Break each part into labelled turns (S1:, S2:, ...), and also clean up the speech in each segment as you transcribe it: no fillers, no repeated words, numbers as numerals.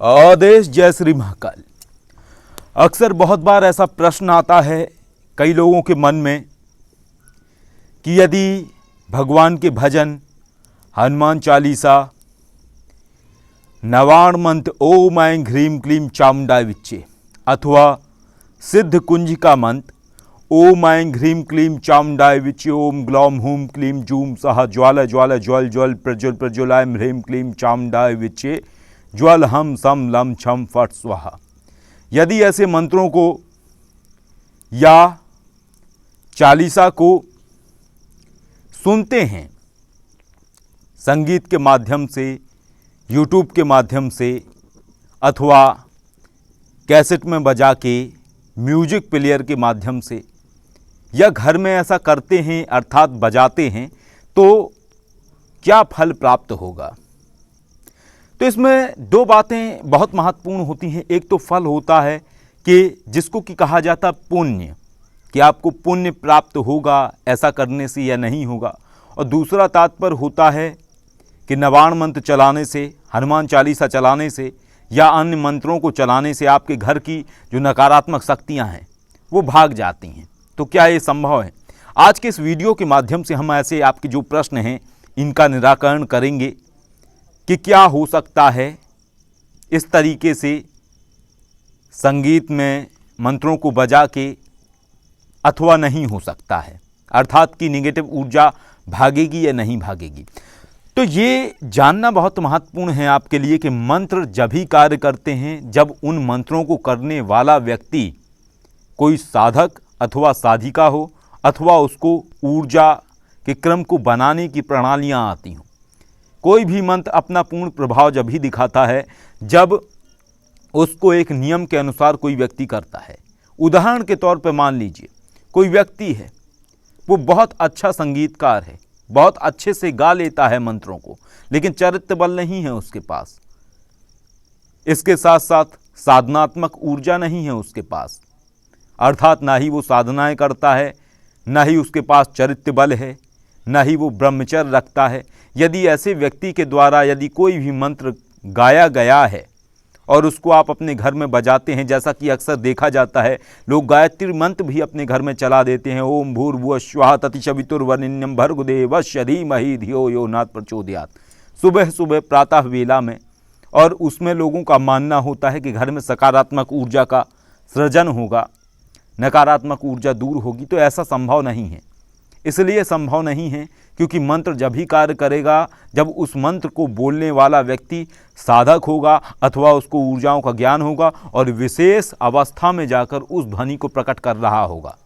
S1: आदेश जय श्री महाकाल। अक्सर बहुत बार ऐसा प्रश्न आता है कई लोगों के मन में कि यदि भगवान के भजन, हनुमान चालीसा, नवाण मंत्र ओम ऐं ह्रीं क्लीं चामुंडाय विच्चे अथवा सिद्ध कुंज का मंत्र ओम ऐं ह्रीं क्लीं चामुंडाय विच्चे ओम ग्लौम हूं क्लीं जूम सह ज्वाला ज्वाला ज्वल ज्वल प्रज्वल प्रज्वलाय ह्रीं क्लीं चामुंडाय विच्चे ज्वल हम सम लम छम फट स्वाहा, यदि ऐसे मंत्रों को या चालीसा को सुनते हैं संगीत के माध्यम से, यूट्यूब के माध्यम से अथवा कैसेट में बजा के, म्यूजिक प्लेयर के माध्यम से, या घर में ऐसा करते हैं अर्थात बजाते हैं, तो क्या फल प्राप्त होगा। तो इसमें दो बातें बहुत महत्वपूर्ण होती हैं। एक तो फल होता है कि जिसको कि कहा जाता है पुण्य, कि आपको पुण्य प्राप्त होगा ऐसा करने से या नहीं होगा, और दूसरा तात्पर्य होता है कि नवाण मंत्र चलाने से, हनुमान चालीसा चलाने से या अन्य मंत्रों को चलाने से आपके घर की जो नकारात्मक शक्तियां हैं वो भाग जाती हैं। तो क्या ये संभव है? आज के इस वीडियो के माध्यम से हम ऐसे आपके जो प्रश्न हैं इनका निराकरण करेंगे कि क्या हो सकता है इस तरीके से संगीत में मंत्रों को बजा के, अथवा नहीं हो सकता है, अर्थात कि निगेटिव ऊर्जा भागेगी या नहीं भागेगी। तो ये जानना बहुत महत्वपूर्ण है आपके लिए कि मंत्र जब ही कार्य करते हैं जब उन मंत्रों को करने वाला व्यक्ति कोई साधक अथवा साधिका हो, अथवा उसको ऊर्जा के क्रम को बनाने की प्रणालियाँ आती हों। कोई भी मंत्र अपना पूर्ण प्रभाव जब ही दिखाता है जब उसको एक नियम के अनुसार कोई व्यक्ति करता है। उदाहरण के तौर पर मान लीजिए कोई व्यक्ति है, वो बहुत अच्छा संगीतकार है, बहुत अच्छे से गा लेता है मंत्रों को, लेकिन चरित्र बल नहीं है उसके पास, इसके साथ साथ साधनात्मक ऊर्जा नहीं है उसके पास, अर्थात ना ही वो साधनाएं करता है, ना ही उसके पास चरित्र बल है, ना ही वो ब्रह्मचर्य रखता है। यदि ऐसे व्यक्ति के द्वारा यदि कोई भी मंत्र गाया गया है और उसको आप अपने घर में बजाते हैं, जैसा कि अक्सर देखा जाता है, लोग गायत्री मंत्र भी अपने घर में चला देते हैं, ओम भूर्भुवः स्वः तत्सवितुर्वरेण्यं भर्गो देवस्य धीमहि धियो यो न प्रचोदयात्, सुबह सुबह प्रातः वेला में। और उसमें लोगों का मानना होता है कि घर में सकारात्मक ऊर्जा का सृजन होगा, नकारात्मक ऊर्जा दूर होगी। तो ऐसा संभव नहीं है। इसलिए संभव नहीं है क्योंकि मंत्र जब ही कार्य करेगा जब उस मंत्र को बोलने वाला व्यक्ति साधक होगा अथवा उसको ऊर्जाओं का ज्ञान होगा और विशेष अवस्था में जाकर उस ध्वनि को प्रकट कर रहा होगा।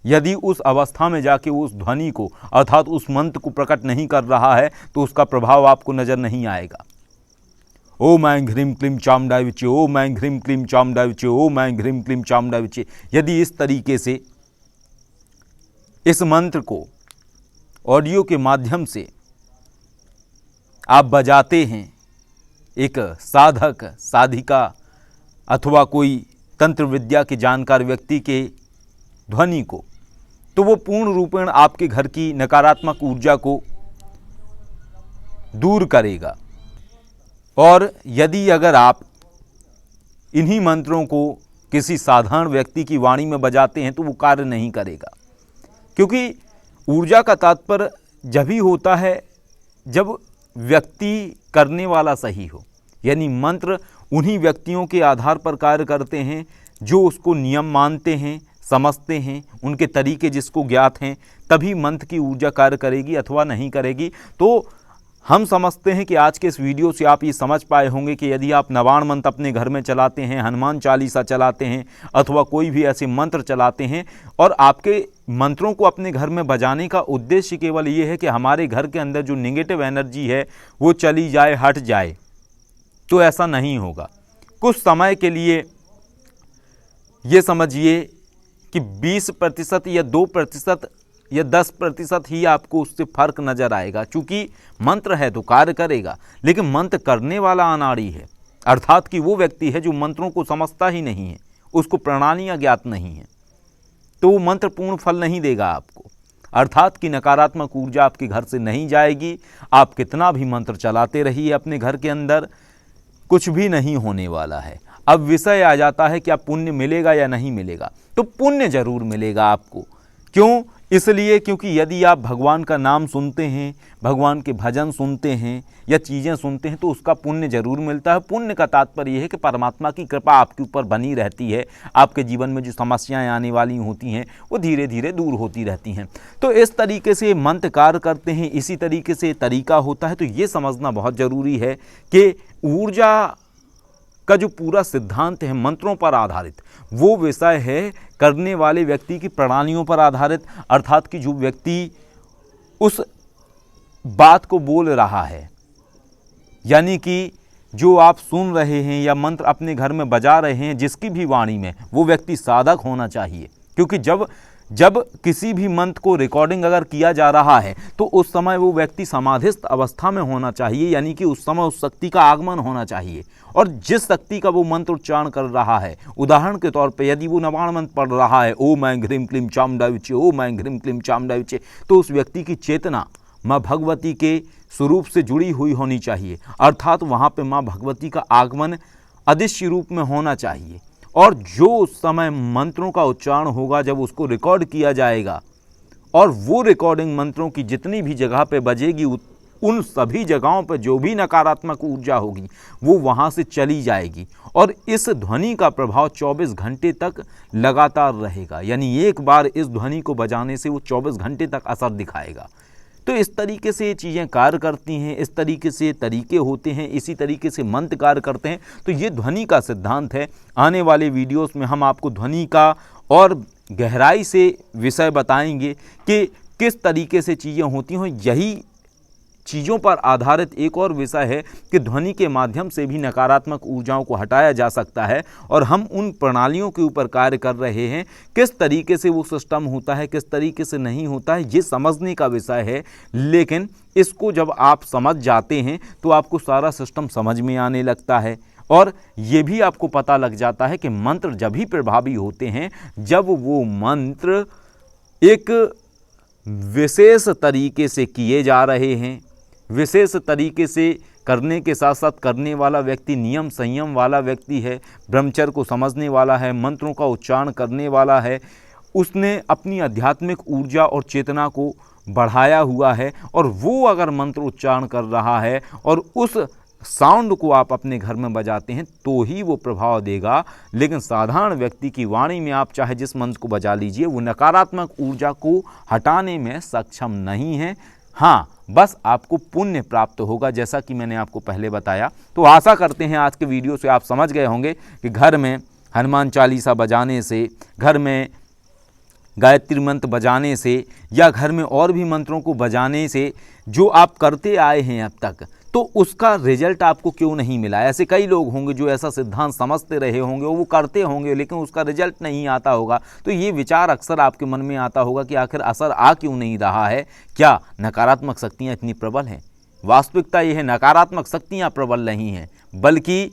S1: यदि उस अवस्था में जाके उस ध्वनि को अर्थात उस मंत्र को प्रकट नहीं कर रहा है तो उसका प्रभाव आपको नजर नहीं आएगा। ओम ऐं ह्रीं क्लीं चामुंडाय विच्चे, ओम ऐं ह्रीं क्लीं चामुंडाय विच्चे, ओम ऐं ह्रीं क्लीं चामुंडाय विच्चे, यदि इस तरीके से इस मंत्र को ऑडियो के माध्यम से आप बजाते हैं एक साधक साधिका अथवा कोई तंत्र विद्या के जानकार व्यक्ति के ध्वनि को, तो वो पूर्ण रूपेण आपके घर की नकारात्मक ऊर्जा को दूर करेगा। और यदि अगर आप इन्हीं मंत्रों को किसी साधारण व्यक्ति की वाणी में बजाते हैं तो वो कार्य नहीं करेगा, क्योंकि ऊर्जा का तात्पर्य जब ही होता है जब व्यक्ति करने वाला सही हो। यानी मंत्र उन्हीं व्यक्तियों के आधार पर कार्य करते हैं जो उसको नियम मानते हैं, समझते हैं, उनके तरीके जिसको ज्ञात हैं, तभी मंत्र की ऊर्जा कार्य करेगी अथवा नहीं करेगी। तो हम समझते हैं कि आज के इस वीडियो से आप ये समझ पाए होंगे कि यदि आप नवाण मंत्र अपने घर में चलाते हैं, हनुमान चालीसा चलाते हैं अथवा कोई भी ऐसे मंत्र चलाते हैं और आपके मंत्रों को अपने घर में बजाने का उद्देश्य केवल ये है कि हमारे घर के अंदर जो नेगेटिव एनर्जी है वो चली जाए, हट जाए, तो ऐसा नहीं होगा। कुछ समय के लिए ये समझिए कि 20% या 2% या 10% ही आपको उससे फर्क नज़र आएगा। चूँकि मंत्र है तो कार्य करेगा, लेकिन मंत्र करने वाला अनाड़ी है, अर्थात कि वो व्यक्ति है जो मंत्रों को समझता ही नहीं है, उसको प्रणालियाँ ज्ञात नहीं है, तो वो मंत्र पूर्ण फल नहीं देगा आपको। अर्थात कि नकारात्मक ऊर्जा आपके घर से नहीं जाएगी। आप कितना भी मंत्र चलाते रहिए अपने घर के अंदर, कुछ भी नहीं होने वाला है। अब विषय आ जाता है कि आप पुण्य मिलेगा या नहीं मिलेगा। तो पुण्य जरूर मिलेगा आपको। क्यों? इसलिए क्योंकि यदि आप भगवान का नाम सुनते हैं, भगवान के भजन सुनते हैं या चीज़ें सुनते हैं तो उसका पुण्य जरूर मिलता है। पुण्य का तात्पर्य यह है कि परमात्मा की कृपा आपके ऊपर बनी रहती है, आपके जीवन में जो समस्याएं आने वाली होती हैं वो धीरे धीरे दूर होती रहती हैं। तो इस तरीके से मंत्र कार्य करते हैं, इसी तरीके से तरीका होता है। तो ये समझना बहुत ज़रूरी है कि ऊर्जा का जो पूरा सिद्धांत है मंत्रों पर आधारित, वो विषय है करने वाले व्यक्ति की प्रणालियों पर आधारित। अर्थात कि जो व्यक्ति उस बात को बोल रहा है, यानी कि जो आप सुन रहे हैं या मंत्र अपने घर में बजा रहे हैं, जिसकी भी वाणी में, वो व्यक्ति साधक होना चाहिए। क्योंकि जब किसी भी मंत्र को रिकॉर्डिंग अगर किया जा रहा है तो उस समय वो व्यक्ति समाधिस्थ अवस्था में होना चाहिए, यानी कि उस समय उस शक्ति का आगमन होना चाहिए। और जिस शक्ति का वो मंत्र उच्चारण कर रहा है, उदाहरण के तौर पे यदि वो नवाण मंत्र पढ़ रहा है, ओम ऐं ह्रीं क्लीं चामुंडाय विचे, ओम ऐं ह्रीं क्लीं चामुंडाय विचे, तो उस व्यक्ति की चेतना माँ भगवती के स्वरूप से जुड़ी हुई होनी चाहिए। अर्थात वहाँ पे माँ भगवती का आगमन अदृश्य रूप में होना चाहिए। और जो उस समय मंत्रों का उच्चारण होगा, जब उसको रिकॉर्ड किया जाएगा और वो रिकॉर्डिंग मंत्रों की जितनी भी जगह पे बजेगी, उन सभी जगहों पर जो भी नकारात्मक ऊर्जा होगी वो वहाँ से चली जाएगी। और इस ध्वनि का प्रभाव 24 घंटे तक लगातार रहेगा, यानी एक बार इस ध्वनि को बजाने से वो 24 घंटे तक असर दिखाएगा। तो इस तरीके से ये चीज़ें कार्य करती हैं, इस तरीके से तरीके होते हैं, इसी तरीके से मंत्र कार्य करते हैं। तो ये ध्वनि का सिद्धांत है। आने वाले वीडियोस में हम आपको ध्वनि का और गहराई से विषय बताएंगे कि किस तरीके से चीज़ें होती हैं। यही चीज़ों पर आधारित एक और विषय है कि ध्वनि के माध्यम से भी नकारात्मक ऊर्जाओं को हटाया जा सकता है। और हम उन प्रणालियों के ऊपर कार्य कर रहे हैं, किस तरीके से वो सिस्टम होता है, किस तरीके से नहीं होता है, ये समझने का विषय है। लेकिन इसको जब आप समझ जाते हैं तो आपको सारा सिस्टम समझ में आने लगता है। और ये भी आपको पता लग जाता है कि मंत्र जब भी प्रभावी होते हैं जब वो मंत्र एक विशेष तरीके से किए जा रहे हैं, विशेष तरीके से करने के साथ साथ करने वाला व्यक्ति नियम संयम वाला व्यक्ति है, ब्रह्मचर्य को समझने वाला है, मंत्रों का उच्चारण करने वाला है, उसने अपनी आध्यात्मिक ऊर्जा और चेतना को बढ़ाया हुआ है और वो अगर मंत्र उच्चारण कर रहा है और उस साउंड को आप अपने घर में बजाते हैं तो ही वो प्रभाव देगा। लेकिन साधारण व्यक्ति की वाणी में आप चाहे जिस मंत्र को बजा लीजिए, वो नकारात्मक ऊर्जा को हटाने में सक्षम नहीं है। हाँ, बस आपको पुण्य प्राप्त होगा, जैसा कि मैंने आपको पहले बताया। तो आशा करते हैं आज के वीडियो से आप समझ गए होंगे कि घर में हनुमान चालीसा बजाने से, घर में गायत्री मंत्र बजाने से या घर में और भी मंत्रों को बजाने से जो आप करते आए हैं अब तक, तो उसका रिजल्ट आपको क्यों नहीं मिला। ऐसे कई लोग होंगे जो ऐसा सिद्धांत समझते रहे होंगे, वो करते होंगे, लेकिन उसका रिजल्ट नहीं आता होगा। तो ये विचार अक्सर आपके मन में आता होगा कि आखिर असर आ क्यों नहीं रहा है, क्या नकारात्मक शक्तियाँ इतनी प्रबल हैं। वास्तविकता ये है, नकारात्मक शक्तियाँ प्रबल नहीं हैं, बल्कि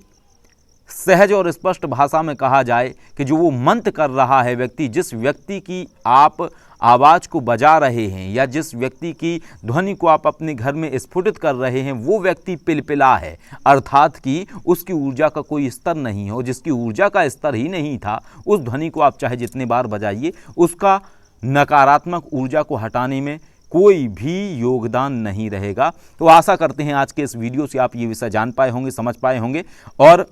S1: सहज और स्पष्ट भाषा में कहा जाए कि जो वो मंत्र कर रहा है व्यक्ति, जिस व्यक्ति की आप आवाज़ को बजा रहे हैं या जिस व्यक्ति की ध्वनि को आप अपने घर में स्फुटित कर रहे हैं, वो व्यक्ति पिलपिला है। अर्थात कि उसकी ऊर्जा का कोई स्तर नहीं हो, जिसकी ऊर्जा का स्तर ही नहीं था, उस ध्वनि को आप चाहे जितने बार बजाइए, उसका नकारात्मक ऊर्जा को हटाने में कोई भी योगदान नहीं रहेगा। तो आशा करते हैं आज के इस वीडियो से आप ये विषय जान पाए होंगे, समझ पाए होंगे और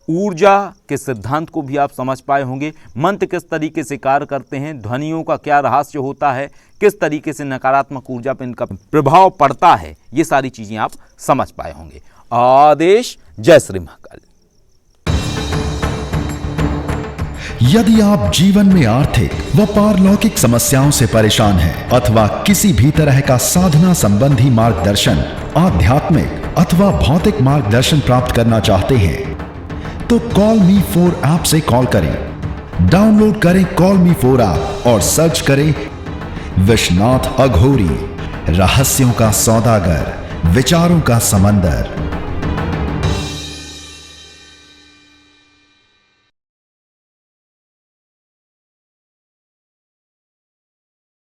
S1: ऊर्जा के सिद्धांत को भी आप समझ पाए होंगे। मंत्र किस तरीके से कार्य करते हैं, ध्वनियों का क्या रहस्य होता है, किस तरीके से नकारात्मक ऊर्जा पर इनका प्रभाव पड़ता है, ये सारी चीज़ें आप समझ पाए होंगे। आदेश। जय श्री महाकाल।
S2: यदि आप जीवन में आर्थिक व पारलौकिक समस्याओं से परेशान हैं अथवा किसी भी तरह का साधना संबंधी मार्गदर्शन, आध्यात्मिक अथवा भौतिक मार्गदर्शन प्राप्त करना चाहते हैं तो कॉल मी 4 ऐप से कॉल करें। डाउनलोड करें कॉल मी 4 ऐप और सर्च करें विश्वनाथ अघोरी, रहस्यों का सौदागर, विचारों का समंदर।